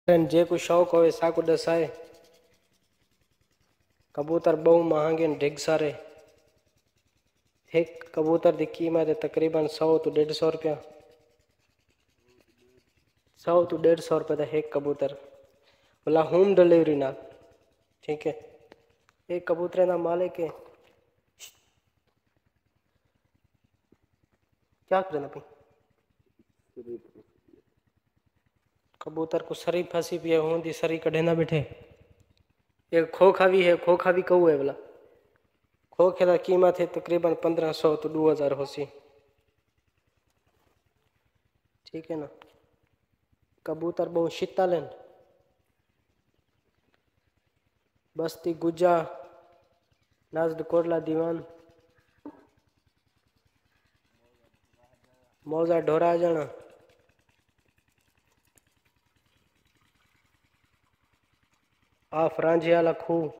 जे को शौक होवे साको दसाए। कबूतर बहु महंगे ढिग सारे। एक कबूतर की कीमत है तकरीबन 100 तो 150 रुपया। 100 तो 150 रुपये का एक कबूतर, बोला होम डिलीवरी ना। ठीक है, एक कबूतर ना मालिक है। क्या करना पी कबूतर को सरी फंसी भी है, होंदी सरी कढ़े ना बैठे। एक खोखा भी है, खोखा भी कहू है बोला। खोखे की कीमत है तकरीबन 1500 तो 2000 होसी। ठीक है ना। कबूतर बहुत शीतल है। बस्ती गुजा नाजद कोटला दीवान मौजा ढोरा जाना। आ फ्रांजियाला खूह